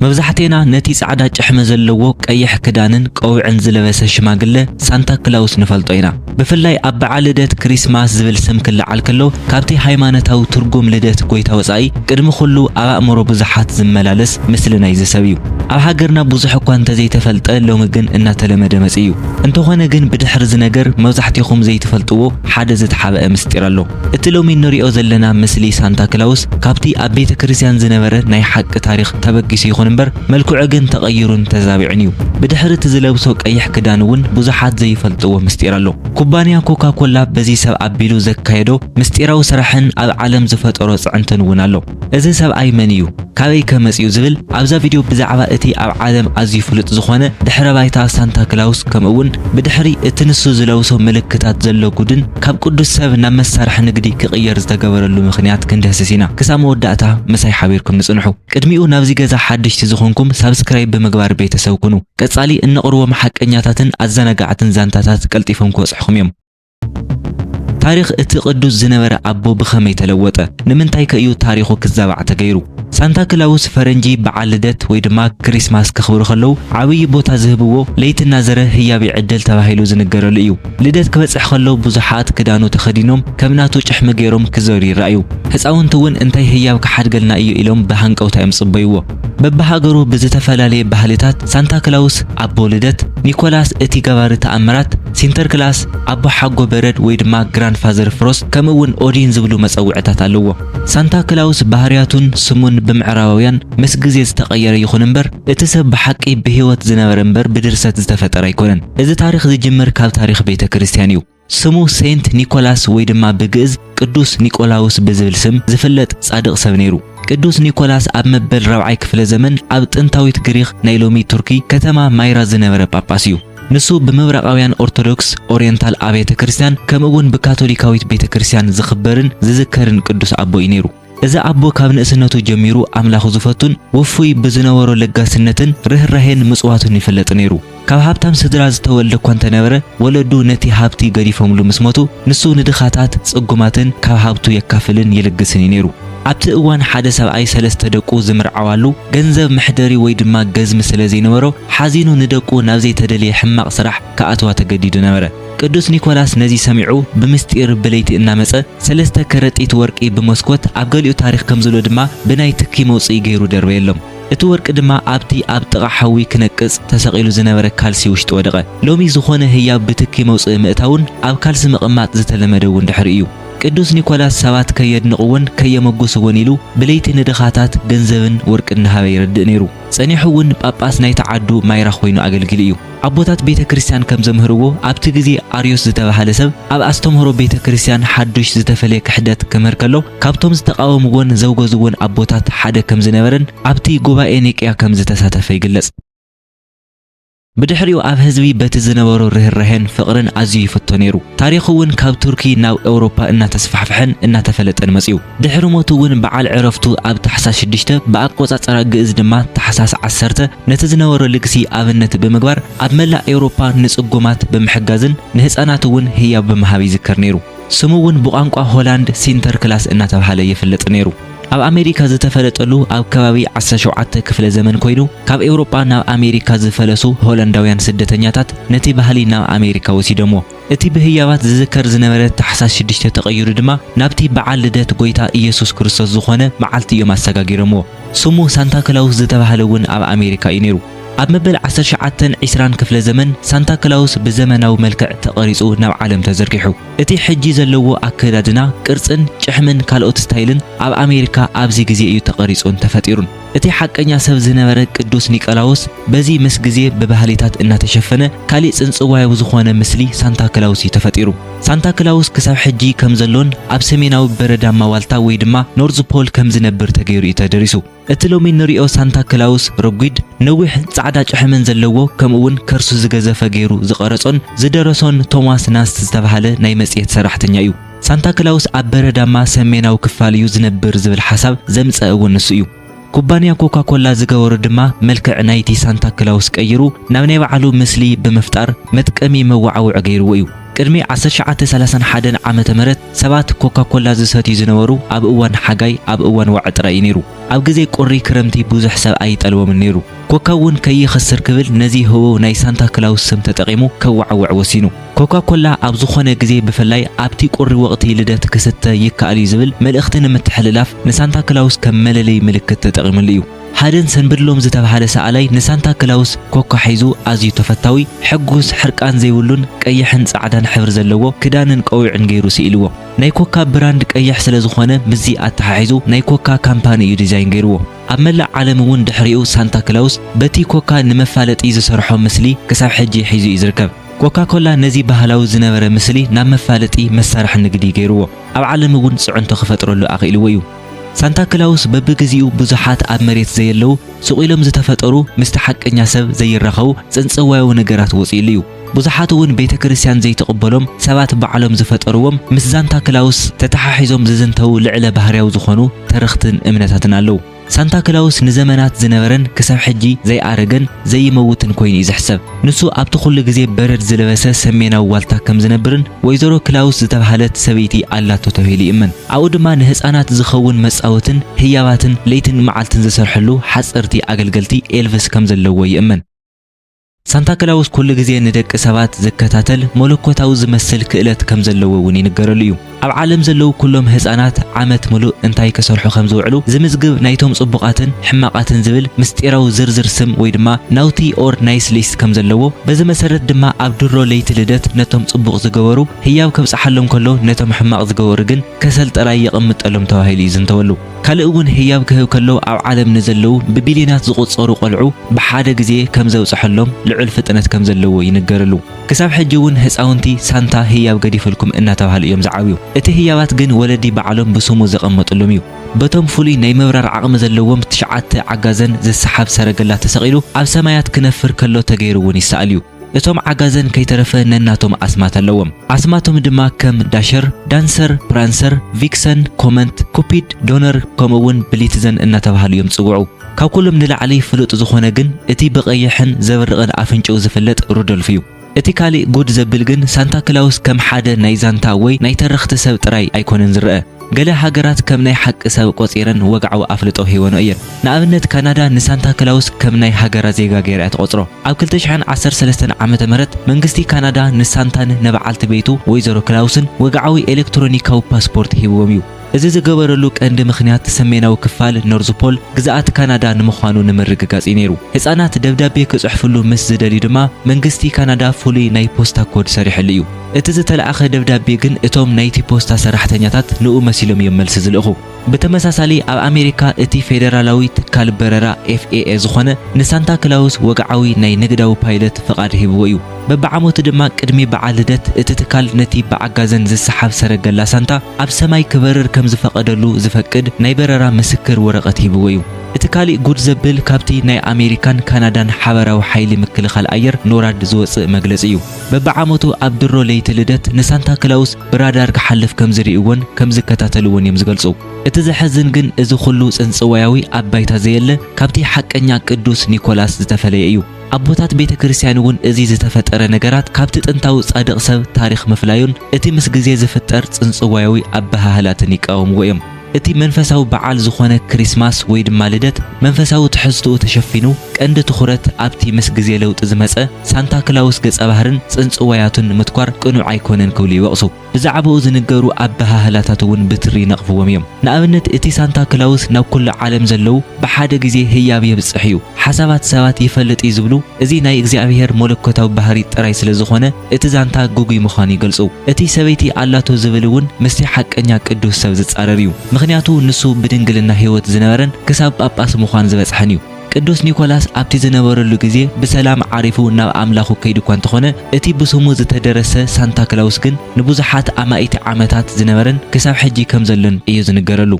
መብዛሕቴና ነቲ ጻዕዳ ጭሕመ ዘለዎ ቀይሕ ክዳንን ቆውዕን ዝለበሰ ሽማግለ ሳንታ ክላውስ ንፈልጦ ኢና። ብፍላይ ኣብ በዓል ልደት ክሪስማስ ዝብል ስም ክለዓል ከሎ ካብቲ ሃይማኖታዊ ትርጉም ልደት ጎይታ ወጻኢ ቅድሚ ኩሉ ኣብ ኣእምሮ ብዙሓት ዝመላለስ ምስሊ ናይ ዝሰብ እዩ። ኣብ ሃገርና ብዙሕ እኳ እንተዘይተፈልጠ ሎሚ ግን እናተለመደ መጽ እዩ። እንተኾነ ግን ብድሕሪ ዝነገር መብዛሕትኩም ዘይትፈልጥዎ ሓደ ዝተሓበአ ምስጢር ኣሎ። እቲ ሎሚ ንሪኦ ዘለና ምስሊ ሳንታ ክላውስ ካብቲ ኣብ ቤተ ክርስቲያን ዝነበረ ናይ ሓቂ ታሪኽ ተበጊሱ ይኹን እምበር መልክዑ ግን ተቐይሩን ተዛቢዑን እዩ። ብድሕሪ እቲ ዝለብሶ ቀይሕ ክዳን እውን ብዙሓት ዘይፈልጥዎ ምስጢር ኣሎ። ኩባንያ ኮካ ኮላ በዚ ሰብ ኣቢሉ ዘካየዶ ምስጢራዊ ስራሕን ኣብ ዓለም ዝፈጠሮ ጽዕንትን እውን ኣሎ። እዚ ሰብኣይ መን እዩ? ካበይ ከመጽኡ ዝብል ኣብዛ ቪድዮ ብዛዕባ እቲ ኣብ ዓለም ኣዝዩ ፍሉጥ ዝኾነ ድሕረ ባይታ ሳንታ ክላውስ ከምኡውን ብድሕሪ እቲ ንሱ ዝለብሶ ምልክታት ዘሎ ጉድን ካብ ቅዱስ ሰብ ናብ መሳርሒ ንግዲ ክቕየር ዝተገበረሉ ምኽንያት ክንደህስስ ኢና። ክሳብ መወዳእታ ምሳይ ሓቢርኩም ንጽንሑ። ቅድሚኡ ናብዚ ገዛ ሓድሽቲ ዝኾንኩም ሳብስክራይብ ብምግባር ቤተሰብ ኩኑ። ቀጻሊ እንቕርቦም ሓቀኛታትን ኣዘናጋዕትን ዛንታታት ቀልጢፎም ክበጽሕኩም እዮም። ታሪኽ እቲ ቅዱስ ዝነበረ ኣቦ ብኸመይ ተለወጠ? ንምንታይ ከእዩ ታሪኹ ክዛባዕ ተገይሩ? ሳንታ ክላውስ ፈረንጂ በዓል ልደት ወይ ድማ ክሪስማስ ክኽብሩ ከለው ዓብይ ቦታ ዝህብዎ ለይትና ዘረ ህያብ ይዕደል ተባሂሉ ዝንገረሉ እዩ። ልደት ክበጽሕ ከለው ብዙሓት ክዳኑ ተኸዲኖም ከምናቱ ጭሕሚ ገይሮም ክዘሩ ይረኣዩ። ህፃውንቲ እውን እንታይ ህያብ ክሓድገልና እዩ ኢሎም ብሃንቀውታ የምጽበይዎ። በብሃገሩ ብዝተፈላለየ ባህልታት ሳንታ ክላውስ ኣቦ ልደት፣ ኒኮላስ እቲ ገባሪ ተኣምራት፣ ሲንተርክላስ ኣቦ ሓጎ በረድ ወይ ድማ ግራንድፋዘር ፍሮስት ከምኡውን ኦዲን ዝብሉ መጸውዕታት ኣለዎ። ሳንታ ክላውስ ባህርያቱን ስሙን ብምዕራባውያን ምስ ግዜ ዝተቐየረ ይኹን እምበር እቲ ሰብ ብሓቂ ብህይወት ዝነበረ እምበር ብድርሰት ዝተፈጠረ ኣይኮነን። እዚ ታሪኽ ዝጅምር ካብ ታሪኽ ቤተ ክርስቲያን እዩ። ስሙ ሴንት ኒኮላስ ወይ ድማ ብግዕዝ ቅዱስ ኒቆላውስ ብዝብል ስም ዝፍለጥ ጻድቕ ሰብ ነይሩ። ቅዱስ ኒኮላስ ኣብ መበል 4ይ ክፍለ ዘመን ኣብ ጥንታዊት ግሪክ ናይ ሎሚ ቱርኪ ከተማ ማይራ ዝነበረ ጳጳስ እዩ። ንሱ ብምብራቃውያን ኦርቶዶክስ ኦሪየንታል አብያተ ክርስቲያን ከምኡውን ብካቶሊካዊት ቤተ ክርስቲያን ዝኽበርን ዝዝከርን ቅዱስ አቦ እዩ ነይሩ። እዚ አቦ ካብ ንእስነቱ ጀሚሩ ኣምላኹ ዝፈቱን ውፉይ ብዝነበሮ ለጋስነትን ርህራሄን ምጽዋቱን ይፍለጥ ነይሩ። ካብ ሃብታም ስድራ ዝተወልደ እኳ እንተነበረ ወለዱ ነቲ ሃብቲ ገዲፎምሉ ምስ ሞቱ ንሱ ንድኻታት ጽጉማትን ካብ ሃብቱ የካፍልን ይልግስን ነይሩ። ኣብቲ እዋን ሓደ ሰብኣይ ሰለስተ ደቁ ዝምርዓዋሉ ገንዘብ ምሕደሪ ወይ ድማ ገዝሚ ስለ ዘይነበሮ ሓዚኑ ንደቁ ናብ ዘይተደልየ ሕማቕ ስራሕ ከኣትዋ ተገዲዱ ነበረ። ቅዱስ ኒኮላስ ነዚ ሰሚዑ ብምስጢር ብለይቲ እናመጸ ሰለስተ ከረጢት ወርቂ ብመስኮት ኣብ ገሊኡ ታሪኽ ከምዝሎ ድማ ብናይ ትኪ መውጽኢ ገይሩ ደርበየሎም። እቲ ወርቂ ድማ ኣብቲ ኣብ ጥቓ ሓዊ ክነቅጽ ተሰቒሉ ዝነበረ ካልሲ ውሽጢ ወደቐ። ሎሚ ዝኾነ ህያብ ብትኪ መውጽኢ ምእታውን ኣብ ካልሲ ምቕማጥ ዝተለመደ እውን ድሕሪ እዩ። ቅዱስ ኒኮላስ ሰባት ከየድንቕውን ከየመጉስውን ኢሉ ብለይቲ ንድኻታት ገንዘብን ወርቅን እናሃበ ይረድእ ነይሩ። ጸኒሑ እውን ጳጳስ ናይ ተዓዱ ማይራ ኮይኑ ኣገልግል እዩ። ኣቦታት ቤተ ክርስቲያን ከም ዘምህርዎ ኣብቲ ግዜ ኣርዮስ ዝተባሃለ ሰብ ኣብ ኣስተምህሮ ቤተ ክርስቲያን ሓዱሽ ዝተፈለየ ክሕደት ክምህር ከሎ ካብቶም ዝተቃወምዎን ዘውገዝዎን ኣቦታት ሓደ ከም ዝነበረን ኣብቲ ጉባኤ ኒቅያ ከም ዝተሳተፈ ይግለጽ። ብድሕሪኡ ኣብ ህዝቢ በቲ ዝነበሮ ርህራሄን ፍቕርን ኣዝዩ ይፈቶ ነይሩ። ታሪኹ እውን ካብ ቱርኪ ናብ ኤውሮፓ እናተስፋሕፍሐን እናተፈለጠን መጽኡ። ድሕሪ ሞቱ እውን በዓል ዕረፍቱ ኣብ ታሕሳስ 6 ብኣቆጻጽራ ግዕዝ ድማ ታሕሳስ 10 ነቲ ዝነበሮ ልግሲ ኣብነት ብምግባር ኣብ መላእ ኤውሮፓ ንጽጉማት ብምሕጋዝን ንህፃናት እውን ህያብ ብምሃብ ይዝከር ነይሩ። ስሙ እውን ብቋንቋ ሆላንድ ሲንተርክላስ እናተባሃለ ይፍለጥ ነይሩ። ኣብ ኣሜሪካ ዝተፈለጠሉ ኣብ ከባቢ 17 ክፍለ ዘመን ኮይኑ ካብ ኤውሮፓ ናብ ኣሜሪካ ዝፈለሱ ሆላንዳውያን ስደተኛታት ነቲ ባህሊ ናብ ኣሜሪካ ወሲደሞ። እቲ ብህያባት ዝዝከር ዝነበረ ታሕሳስ 6 ተቐይሩ ድማ ናብቲ በዓል ልደት ጎይታ ኢየሱስ ክርስቶስ ዝኾነ መዓልቲ እዮም ኣሰጋጊሮምዎ። ስሙ ሳንታ ክላውስ ዝተባሃለ እውን ኣብ ኣሜሪካ እዩ ነይሩ። ኣብ መበል 1920 ክፍለ ዘመን ሳንታ ክላውስ ብዘመናዊ መልክዕ ተቐሪጹ ናብ ዓለም ተዘርጊሑ። እቲ ሕጂ ዘለዎ ኣከዳድና ቅርጽን ጭሕምን ካልኦት ስታይልን ኣብ ኣሜሪካ ኣብዚ ግዜ እዩ ተቐሪጹን ተፈጢሩን። እቲ ሓቀኛ ሰብ ዝነበረ ቅዱስ ኒቆላውስ በዚ ምስ ግዜ ብባህሊታት እናተሸፈነ ካሊእ ጽንጽዋያዊ ዝኾነ ምስሊ ሳንታ ክላውስ ተፈጢሩ። ሳንታ ክላውስ ክሳብ ሕጂ ከም ዘሎን ኣብ ሰሜናዊ በረዳማ ዋልታ ወይ ድማ ኖርዝ ፖል ከም ዝነብር ተገይሩ እዩ ተደሪሱ። እቲ ሎሚ ንሪኦ ሳንታ ክላውስ ረጒድ ነዊሕ ጻዕዳ ጭሕምን ዘለዎ ከምኡውን ከርሱ ዝገዘፈ ገይሩ ዝቐረጾን ዝደረሶን ቶማስ ናስት ዝተባሃለ ናይ መጽሔት ሰራሕተኛ እዩ። ሳንታ ክላውስ ኣብ በረዳማ ሰሜናዊ ክፋል እዩ ዝነብር ዝብል ሓሳብ ዘምጽአ እውን ንሱ እዩ። ኩባንያ ኮካ ኮላ ዝገበሩ ድማ መልክዕ ናይቲ ሳንታ ክላውስ ቀይሩ ናብ ናይ ባዕሉ ምስሊ ብምፍጣር መጥቀሚ መዋዓውዕ ገይርዎ እዩ። ቅድሚ 1931 ዓመተ ምህረት ሰባት ኮካኮላ ዝሰትዩ ዝነበሩ ኣብ እዋን ሓጋይ ኣብ እዋን ዋዕ ጥራይ ነይሩ። ኣብ ግዜ ቁሪ ክረምቲ ብዙሕ ሰብ ኣይጠልቦምን ነይሩ። ኮካ እውን ከይኸስር ክብል ነዚ ህቦው ናይ ሳንታ ክላውስ ስም ተጠቂሙ ከዋዕውዕ ወሲኑ። ኮካኮላ ኣብ ዝኾነ ግዜ ብፍላይ ኣብቲ ቁሪ ወቕቲ ልደት ክስተ ይከኣል እዩ ዝብል መልእኽቲ ንምትሕልላፍ ንሳንታ ክላውስ ከም መለለይ ምልክት ተጠቂሙሉ እዩ። ሓደን ሰንብድሎም ዝተባሃለ ሰኣላይ ንሳንታ ክላውስ ኮካ ሒዙ ኣዝዩ ተፈታዊ ሕጉስ ሕርቃን ዘይብሉን ቀይሕን ጻዕዳን ሕብሪ ዘለዎ ክዳንን ቆዊዕን ገይሩ ሲኢልዎ። ናይ ኮካ ብራንድ ቀይሕ ስለ ዝኾነ ምዚ ኣተሓሒዙ ናይ ኮካ ካምፓኒ እዩ ዲዛይን ገይርዎ። ኣብ መላእ ዓለም እውን ድሕሪኡ ሳንታ ክላውስ በቲ ኮካ ንመፋለጢ ዝሰርሖ ምስሊ ክሳብ ሕጂ ሒዙ እዩ ዝርከብ። ኮካኮላ ነዚ ባህላዊ ዝነበረ ምስሊ ናብ መፋለጢ መሳርሒ ንግዲ ገይርዎ። ኣብ ዓለም እውን ጽዕንቶ ክፈጥረሉ ኣኽኢልዎ እዩ። ሳንታ ክላውስ በብግዚኡ ብዙሓት ኣብ መሬት ዘየለው ስቑኢሎም ዝተፈጠሩ ምስቲ ሓቀኛ ሰብ ዘይራኸቡ ጽንጽዋያዊ ነገራት ወፂሉ እዩ። ብዙሓት እውን ቤተ ክርስቲያን ዘይተቐበሎም ሰባት ባዕሎም ዝፈጠርዎም ምስ ሳንታ ክላውስ ተተሓሒዞም ዝዝንተው ልዕለ ባህርያዊ ዝኾኑ ተረኽትን እምነታትን ኣለው። ሳንታ ክላውስ ንዘመናት ዝነበረን ክሳብ ሕጂ ዘይኣረገን ዘይመውትን ኮይኑ እዩ ዝሕሰብ። ንሱ ኣብቲ ኩሉ ግዜ በረድ ዝለበሰ ሰሜናዊ ዋልታ ከም ዝነብርን ወይዘሮ ክላውስ ዝተባሃለት ሰበይቲ ኣላቶ ተባሂሉ ይእመን። ኣብኡ ድማ ንህፃናት ዝኸውን መጻወትን ህያባትን ለይትን መዓልትን ዝሰርሐሉ ሓፀርቲ ኣገልገልቲ ኤልቨስ ከም ዘለዎ ይእመን። ሳንታ ክላውስ ኩሉ ግዜ ንደቂ ሰባት ዝከታተል መለኮታዊ ዝመስል ክእለት ከም ዘለዎ እውን ይንገረሉ እዩ። ኣብ ዓለም ዘለው ኩሎም ህፃናት ዓመት ሙሉእ እንታይ ከሰርሑ ከም ዝውዕሉ ዝምዝግብ ናይቶም ጽቡቃትን ሕማቃትን ዝብል ምስጢራዊ ዝርዝር ስም ወይ ድማ ናውቲ ኦር ናይስ ሊስት ከም ዘለዎ፣ በዚ መሰረት ድማ ኣብ ድሮ ለይቲ ልደት ነቶም ጽቡቕ ዝገበሩ ህያብ ከብጽሓሎም ከሎ ነቶም ሕማቅ ዝገበሩ ግን ከሰል ጥራይ ይቕምጠሎም ተባሂሉ ይዝንተወሉ። ካልእ እውን ህያብ ክህብ ከሎ ኣብ ዓለም ንዘለው ብቢልዮናት ዝቑጸሩ ቆልዑ ብሓደ ግዜ ከም ዘብጽሐሎም ልዑል ፍጥነት ከም ዘለዎ ይንገረሉ። ክሳብ ሕጂ እውን ህፃውንቲ ሳንታ ህያብ ገዲፈልኩም እናተባሃሉ እዮም ዝዓብዩ። እቲ ህያባት ግን ወለዲ ባዕሎም ብስሙ ዘቐመጡሎም እዩ። በቶም ፍሉይ ናይ ምብራር ዓቕሚ ዘለዎም 9 ዓጋዘን ዝሰሓብ ሰረገላ ተሰቒሉ ኣብ ሰማያት ክነፍር ከሎ ተገይሩ እውን ይሰኣል እዩ። እቶም ዓጋዘን ከይተረፈ ነናቶም ኣስማት ኣለዎም። ኣስማቶም ድማ ከም ዳሸር፣ ዳንሰር፣ ፕራንሰር፣ ቪክሰን፣ ኮመንት፣ ኩፒድ፣ ዶነር ከምኡውን ብሊትዘን እናተባሃሉ እዮም ጽውዑ። ካብ ኩሎም ንላዕሊ ፍሉጥ ዝኾነ ግን እቲ ብቐይሕን ዘብርቕን ኣፍንጭኡ ዝፍለጥ ሩዶልፍ እዩ። እቲ ካልእ ጉድ ዘብል ግን ሳንታ ክላውስ ከም ሓደ ናይ ዛንታ ወይ ናይ ተረኽቲ ሰብ ጥራይ ኣይኮነን ዝርአ። ገለ ሃገራት ከም ናይ ሓቂ ሰብ ቆፂረን ወግዓዊ ኣፍልጦ ሂወኖ እየን። ንኣብነት ካናዳ ንሳንታ ክላውስ ከም ናይ ሃገራ ዜጋ ገይራ ተቆፅሮ። ኣብ 2013 ዓመተ ምህረት መንግስቲ ካናዳ ንሳንታን ንበዓልቲ ቤቱ ወይዘሮ ክላውስን ወግዓዊ ኤሌክትሮኒካዊ ፓስፖርት ሂብዎም እዩ። እዚ ዝገበረሉ ቀንዲ ምኽንያት ሰሜናዊ ክፋል ኖርዝ ፖል ግዛኣት ካናዳ ንምዃኑ ንምርግጋጽ ነይሩ። ህፃናት ደብዳቤ ክጽሕፍሉ ምስ ዝደልዩ ድማ መንግስቲ ካናዳ ፍሉይ ናይ ፖስታ ኮድ ሰሪሕሉ እዩ። እቲ ዝተለኣኸ ደብዳቤ ግን እቶም ናይቲ ፖስታ ሰራሕተኛታት ንኡ መሲሎም እዮም መልሲ ዝልእኹ። ብተመሳሳሊ ኣብ ኣሜሪካ እቲ ፌደራላዊ ትካል በረራ FAA ዝኾነ ንሳንታ ክላውስ ወግዓዊ ናይ ንግዳዊ ፓይለት ፍቓድ ሂብዎ እዩ። በብዓመቱ ድማ ቅድሚ በዓል ልደት እቲ ትካል ነቲ ብዓጋዘን ዝሰሓብ ሰረገላ ሳንታ ኣብ ሰማይ ክበርር ከም ዝፈቐደሉ ዝፈቅድ ናይ በረራ ምስክር ወረቐት ሂብዎ እዩ። እቲ ካልእ ጉድ ዘብል ካብቲ ናይ ኣሜሪካን ካናዳን ሓበራዊ ሓይሊ ምክልኻል ኣየር ኖራድ ዝወፅእ መግለፂ እዩ። በብዓመቱ ኣብ ድሮ ለይቲ ልደት ንሳንታ ክላውስ ብራዳር ክሓልፍ ከም ዝርእይዎን ከም ዝከታተልዎን እዮም ዝገልጹ። እቲ ዘሕዝን ግን እዚ ኩሉ ጽንጽዋያዊ ኣባይታ ዘየለ ካብቲ ሓቀኛ ቅዱስ ኒኮላስ ዝተፈለየ እዩ። ኣቦታት ቤተ ክርስቲያን እውን እዚ ዝተፈጠረ ነገራት ካብቲ ጥንታዊ ጻድቕ ሰብ ታሪኽ ምፍላዩን እቲ ምስ ግዜ ዝፍጠር ጽንጽዋያዊ ኣባሃህላትን ይቃወምዎ እዮም። እቲ መንፈሳዊ በዓል ዝኾነ ክሪስማስ ወይ ድማ ልደት መንፈሳዊ ትሕዝቶኡ ተሸፊኑ ቀንዲ ትኹረት ኣብቲ ምስ ግዜ ለውጢ ዝመጸ ሳንታ ክላውስ ገጸ ባህርን ጽንጽዋያቱን ምትኳር ቅኑዕ ኣይኮነን ክብሉ ይወቕሱ። ብዛዕባኡ ዝንገሩ ኣባሃህላታት እውን ብትሪ ነቕፍዎም እዮም። ንኣብነት እቲ ሳንታ ክላውስ ናብ ኩሉ ዓለም ዘለው ብሓደ ግዜ ህያብ የብጽሕ እዩ። ሓሳባት ሰባት ይፈልጥ እዩ ዝብሉ እዚ ናይ እግዚኣብሔር መለኮታዊ ባህሪ ጥራይ ስለ ዝኾነ እቲ ዛንታ ጉጉይ ምዃኑ ይገልጹ። እቲ ሰበይቲ ኣላቶ ዝብል እውን ምስቲ ሓቀኛ ቅዱስ ሰብ ዝጻረር እዩ። ምክንያቱ ንሱ ብድንግልና ህይወት ዝነበረን ክሳብ ጳጳስ ምዃን ዝበጽሐን እዩ። ቅዱስ ኒኮላስ ኣብቲ ዝነበረሉ ግዜ ብሰላም ዓሪፉ ናብ ኣምላኹ ከይዱ እኳ እንተኾነ እቲ ብስሙ ዝተደረሰ ሳንታ ክላውስ ግን ንብዙሓት ኣማኢቲ ዓመታት ዝነበረን ክሳብ ሕጂ ከም ዘሎን እዩ ዝንገረሉ።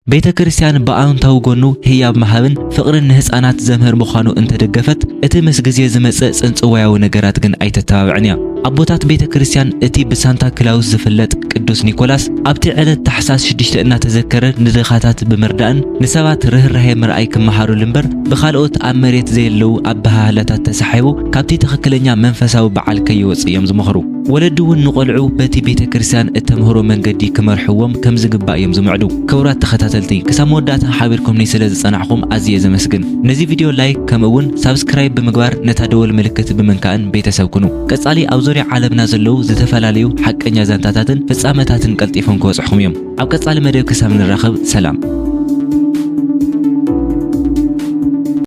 ቤተ ክርስቲያን በኣውንታዊ ጎኑ ህያብ መሃብን ፍቕርን ንህፃናት ዘምህር ምዃኑ እንተደገፈት እቲ ምስ ግዜ ዝመጽእ ጽንጽዋያዊ ነገራት ግን ኣይተተባብዕን እያ። ኣቦታት ቤተ ክርስቲያን እቲ ብሳንታ ክላውስ ዝፍለጥ ቅዱስ ኒኮላስ ኣብቲ ዕለት ታሕሳስ 6 እናተዘከረ ንድኻታት ብምርዳእን ንሰባት ርህራሄ ምርኣይ ክመሃሩሉ እምበር ብኻልኦት ኣብ መሬት ዘየለው ኣባሃህላታት ተሰሓይቡ ካብቲ ትኽክለኛ መንፈሳዊ በዓል ከይወጽእ እዮም ዝመኽሩ። ወለዱ እውን ንቆልዑ በቲ ቤተክርስትያን እተምህሮ መንገዲ ክመርሕዎም ከም ዝግባእ እዮም ዝምዕዱ። ክቡራት ተኸታተልቲ ክሳብ መወዳእታ ሓቢርኩምኒ ስለ ዝጸናዕኹም ኣዝየ ዘመስግን። ነዚ ቪድዮ ላይክ ከምኡውን ሳብስክራይብ ብምግባር ነታ ደወል ምልክት ብምንካእን ቤተሰብ ኩኑ። ቀጻሊ ኣብ ዙርያ ዓለምና ዘለዉ ዝተፈላለዩ ሓቀኛ ዛንታታትን ፍጻመታትን ቀልጢፎም ክበጽሑኩም እዮም። ኣብ ቀጻሊ መደብ ክሳብ ንራኸብ ሰላም።